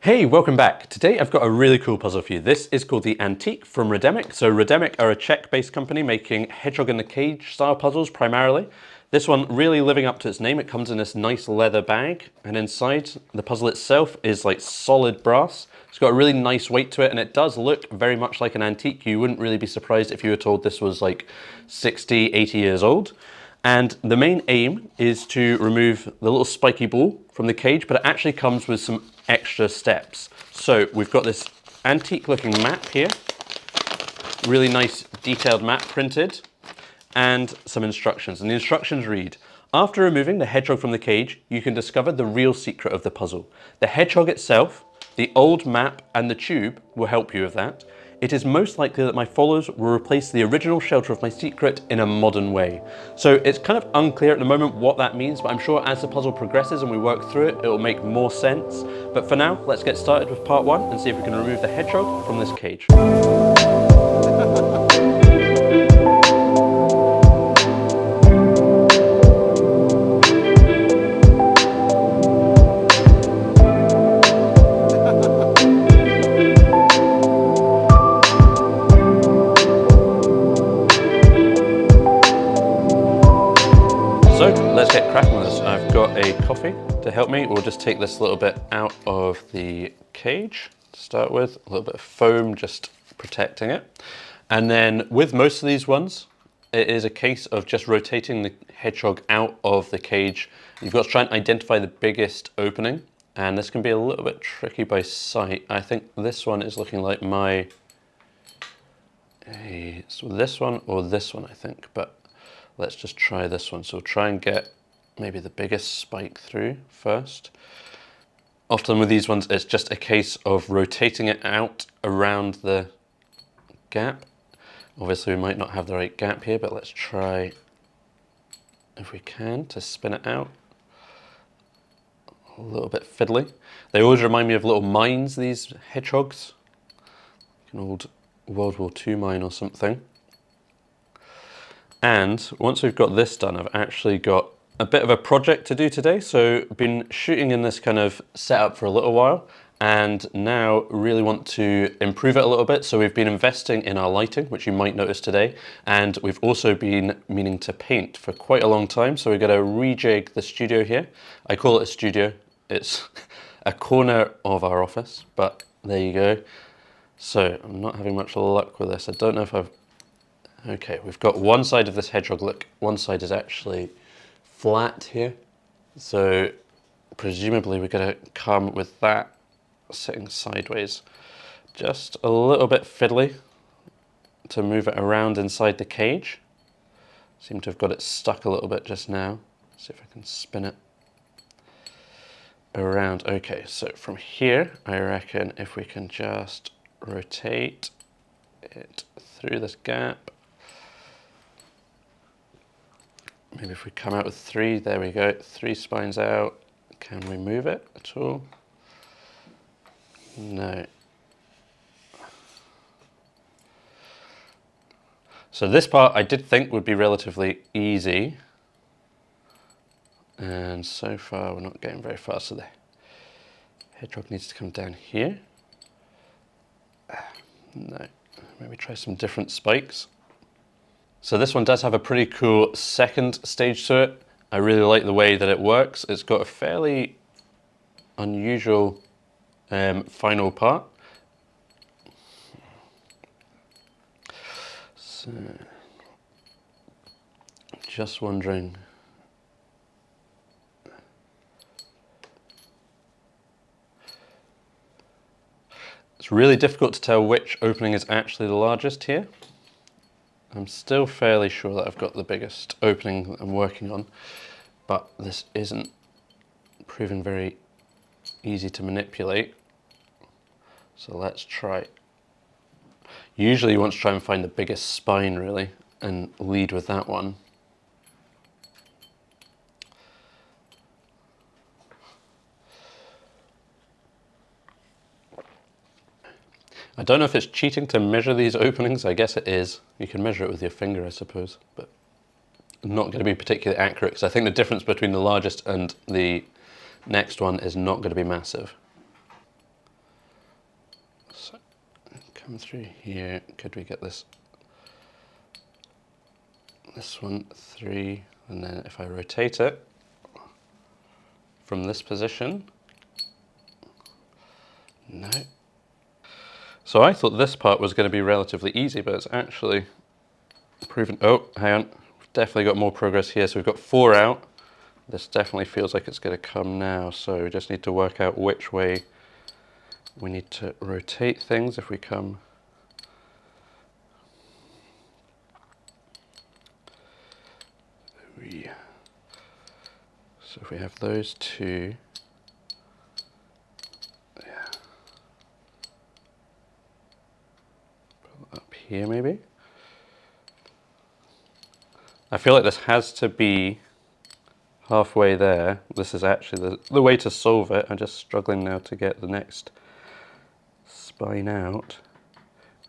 Hey, welcome back. Today I've got a really cool puzzle for you. This is called the Antiq from Rademic. So Rademic are a Czech-based company making hedgehog in the cage style puzzles primarily. This one really living up to its name. It comes in this nice leather bag, and inside the puzzle itself is like solid brass. It's got a really nice weight to it, and it does look very much like an antique. You wouldn't really be surprised if you were told this was like 60, 80 years old. And the main aim is to remove the little spiky ball from the cage, but it actually comes with some extra steps. So we've got this antique looking map here, really nice detailed map printed, and some instructions. And the instructions read, after removing the hedgehog from the cage, you can discover the real secret of the puzzle. The hedgehog itself, the old map, and the tube will help you with that. It is most likely that my followers will replace the original shelter of my secret in a modern way. So it's kind of unclear at the moment what that means, but I'm sure as the puzzle progresses and we work through it, it will make more sense. But for now, let's get started with part one and see if we can remove the hedgehog from this cage. So let's get cracking with this. I've got a coffee to help me. We'll just take this little bit out of the cage to start with. A little bit of foam just protecting it. And then with most of these ones, it is a case of just rotating the hedgehog out of the cage. You've got to try and identify the biggest opening. And this can be a little bit tricky by sight. I think this one is looking like so this one or this one, I think. But let's just try this one. So try and get maybe the biggest spike through first. Often with these ones, it's just a case of rotating it out around the gap. Obviously we might not have the right gap here, but let's try, if we can, to spin it out. A little bit fiddly. They always remind me of little mines, these hedgehogs. Like an old World War II mine or something. And once we've got this done, I've actually got a bit of a project to do today. So been shooting in this kind of setup for a little while and now really want to improve it a little bit. So we've been investing in our lighting, which you might notice today. And we've also been meaning to paint for quite a long time. So we're going to rejig the studio here. I call it a studio. It's a corner of our office, but there you go. So I'm not having much luck with this. I don't know if I've... Okay, we've got one side of this hedgehog, look, one side is actually flat here. So presumably we're gonna come with that sitting sideways. Just a little bit fiddly to move it around inside the cage. Seem to have got it stuck a little bit just now. See if I can spin it around. Okay, so from here, I reckon if we can just rotate it through this gap. Maybe if we come out with three, there we go, 3 spines out. Can we move it at all? No. So this part I did think would be relatively easy. And so far we're not getting very far, so the hedgehog needs to come down here. No, maybe try some different spikes. So this one does have a pretty cool second stage to it. I really like the way that it works. It's got a fairly unusual final part. So, just wondering. It's really difficult to tell which opening is actually the largest here. I'm still fairly sure that I've got the biggest opening that I'm working on, but this isn't proving very easy to manipulate. So let's try. Usually you want to try and find the biggest spine really and lead with that one. I don't know if it's cheating to measure these openings. I guess it is. You can measure it with your finger, I suppose, but not going to be particularly accurate because I think the difference between the largest and the next one is not going to be massive. come through here. Could we get this one 3, and then if I rotate it from this position, no. So I thought this part was going to be relatively easy, but it's actually proven, oh, hang on, we've definitely got more progress here. So we've got 4 out. This definitely feels like it's going to come now, so we just need to work out which way we need to rotate things. If we come so if we have those 2, yeah, pull up here maybe. I feel like this has to be halfway there. This is actually the way to solve it. I'm just struggling now to get the next spine out.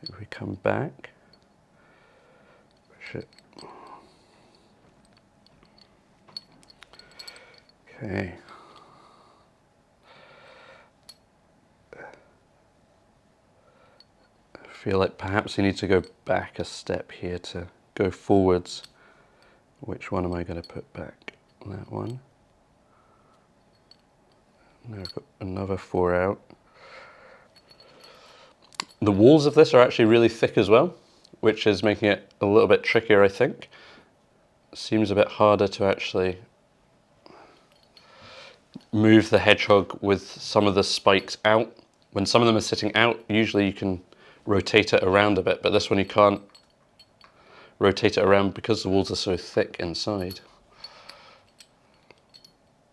If we come back, push it. Okay. I feel like perhaps you need to go back a step here to go forwards. Which one am I going to put back? That one. Now I've got another 4 out. The walls of this are actually really thick as well, which is making it a little bit trickier, I think. Seems a bit harder to actually move the hedgehog with some of the spikes out. When some of them are sitting out, usually you can rotate it around a bit, but this one you can't rotate it around because the walls are so thick inside.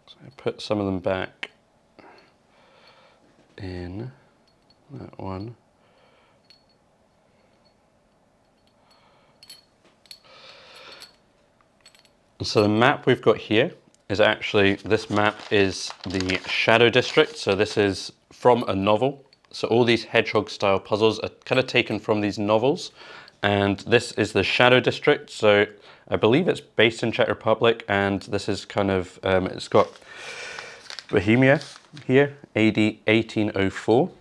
So I put some of them back in that one. And so the map we've got here is actually, this map is the Shadow District. So this is from a novel. So all these hedgehog style puzzles are kind of taken from these novels. And this is the Shadow District. So I believe it's based in Czech Republic, and this is kind of, it's got Bohemia here, AD 1804.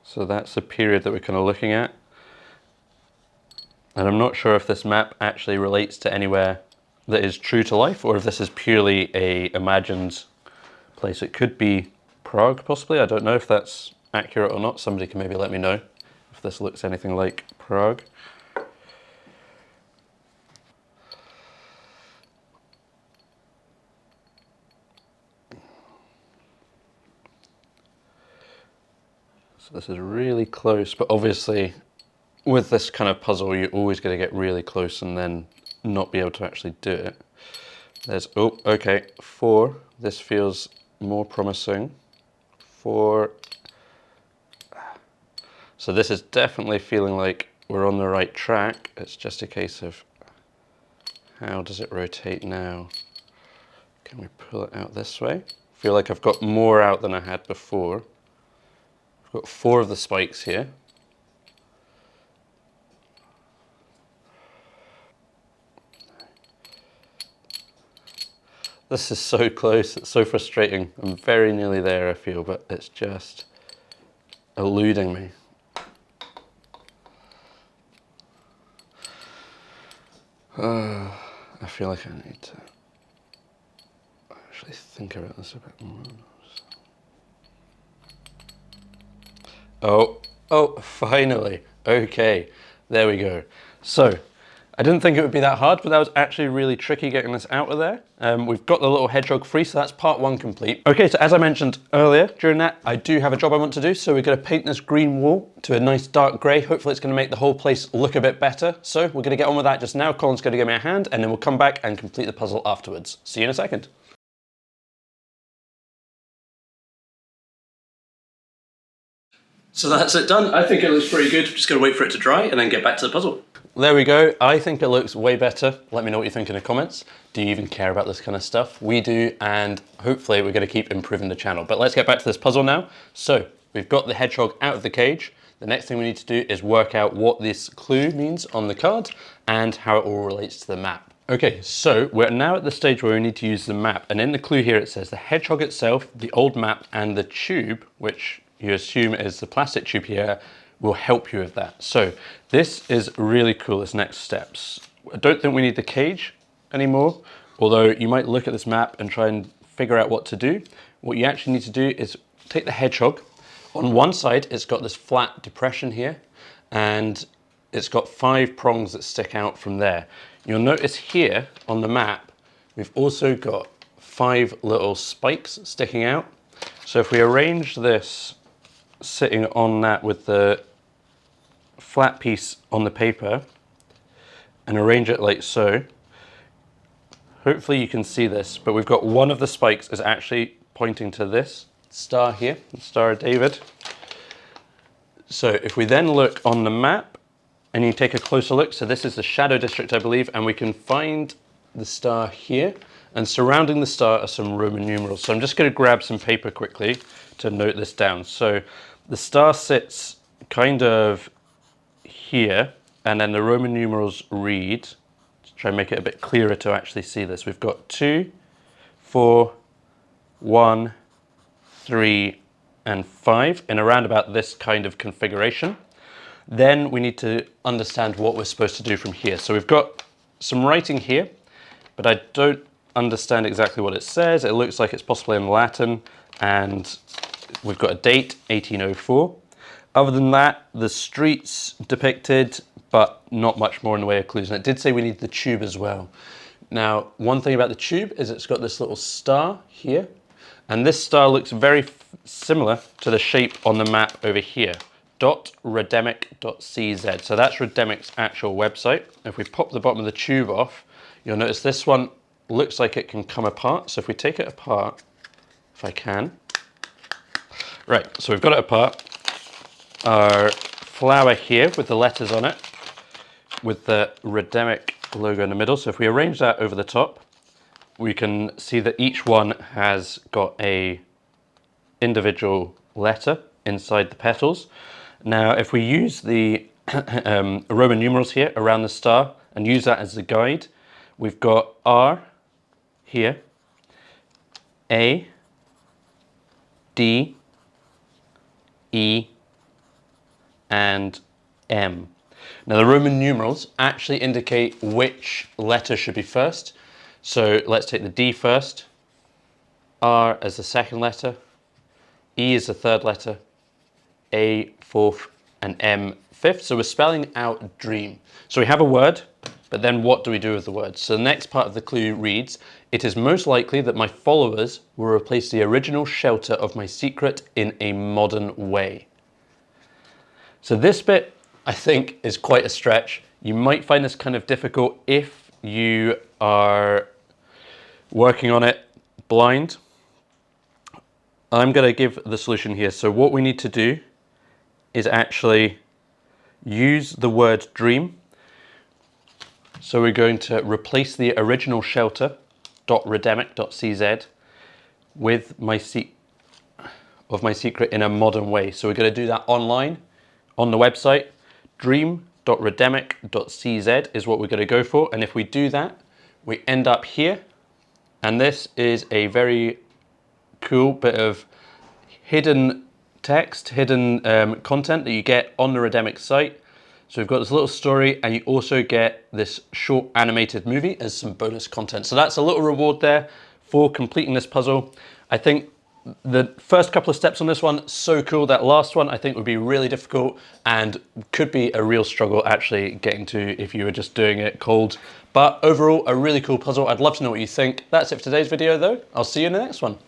So that's the period that we're kind of looking at. And I'm not sure if this map actually relates to anywhere that is true to life, or if this is purely a imagined place. It could be Prague, possibly. I don't know if that's accurate or not. Somebody can maybe let me know if this looks anything like Prague. So this is really close, but obviously with this kind of puzzle, you're always going to get really close and then not be able to actually do it. There's, oh, okay, 4. This feels more promising. 4. So this is definitely feeling like we're on the right track. It's just a case of how does it rotate now? Can we pull it out this way? I feel like I've got more out than I had before. I've got 4 of the spikes here. This is so close, it's so frustrating. I'm very nearly there, I feel, but it's just eluding me. I feel like I need to actually think about this a bit more. Oh, finally. Okay, there we go. So, I didn't think it would be that hard, but that was actually really tricky getting this out of there. We've got the little hedgehog free, so that's part 1 complete. Okay, so as I mentioned earlier, during that, I do have a job I want to do, so we're gonna paint this green wall to a nice dark gray. Hopefully it's gonna make the whole place look a bit better. So we're gonna get on with that just now. Colin's gonna give me a hand, and then we'll come back and complete the puzzle afterwards. See you in a second. So that's it done. I think it looks pretty good. Just gotta wait for it to dry and then get back to the puzzle. There we go. I think it looks way better. Let me know what you think in the comments. Do you even care about this kind of stuff? We do, and hopefully we're gonna keep improving the channel. But let's get back to this puzzle now. So we've got the hedgehog out of the cage. The next thing we need to do is work out what this clue means on the card and how it all relates to the map. Okay, so we're now at the stage where we need to use the map. And in the clue here, it says the hedgehog itself, the old map, and the tube, which you assume is the plastic tube here, will help you with that. So this is really cool, this next steps. I don't think we need the cage anymore, although you might look at this map and try and figure out what to do. What you actually need to do is take the hedgehog. On one side, it's got this flat depression here, and it's got 5 prongs that stick out from there. You'll notice here on the map, we've also got 5 little spikes sticking out. So if we arrange this sitting on that with the flat piece on the paper and arrange it like so, hopefully you can see this, but we've got one of the spikes is actually pointing to this star here, the Star of David. So if we then look on the map and you take a closer look, so this is the Shadow District, I believe, and we can find the star here, and surrounding the star are some Roman numerals. So I'm just going to grab some paper quickly to note this down. So the star sits kind of here, and then the Roman numerals read, to try and make it a bit clearer to actually see this. We've got 2, 4, 1, 3, and 5 in around about this kind of configuration. Then we need to understand what we're supposed to do from here. So we've got some writing here, but I don't understand exactly what it says. It looks like it's possibly in Latin, and we've got a date, 1804. Other than that, the streets depicted, but not much more in the way of clues. And it did say we need the tube as well. Now, one thing about the tube is it's got this little star here, and this star looks very similar to the shape on the map over here, .rademic.cz. So that's Rademic's actual website. If we pop the bottom of the tube off, you'll notice this one looks like it can come apart. So if we take it apart, if I can. Right, so we've got it apart. Our flower here with the letters on it, with the Rademic logo in the middle. So if we arrange that over the top, we can see that each one has got a individual letter inside the petals. Now, if we use the Roman numerals here around the star and use that as the guide, we've got R here, A, D, E, and M. Now, the Roman numerals actually indicate which letter should be first. So let's take the D first, R as the second letter, E is the third letter, A fourth, and M fifth. So we're spelling out dream. So we have a word, but then what do we do with the word? So the next part of the clue reads, it is most likely that my followers will replace the original shelter of my secret in a modern way. So this bit, I think, is quite a stretch. You might find this kind of difficult if you are working on it blind. I'm going to give the solution here. So what we need to do is actually use the word dream. So we're going to replace the original shelter, .rademic.cz, with my secret in a modern way. So we're going to do that online on the website. Dream.rademic.cz is what we're going to go for. And if we do that, we end up here. And this is a very cool bit of hidden text, hidden content that you get on the Rademic site. So we've got this little story, and you also get this short animated movie as some bonus content. So that's a little reward there for completing this puzzle. I think the first couple of steps on this one, so cool. That last one I think would be really difficult and could be a real struggle actually getting to if you were just doing it cold. But overall, a really cool puzzle. I'd love to know what you think. That's it for today's video though. I'll see you in the next one.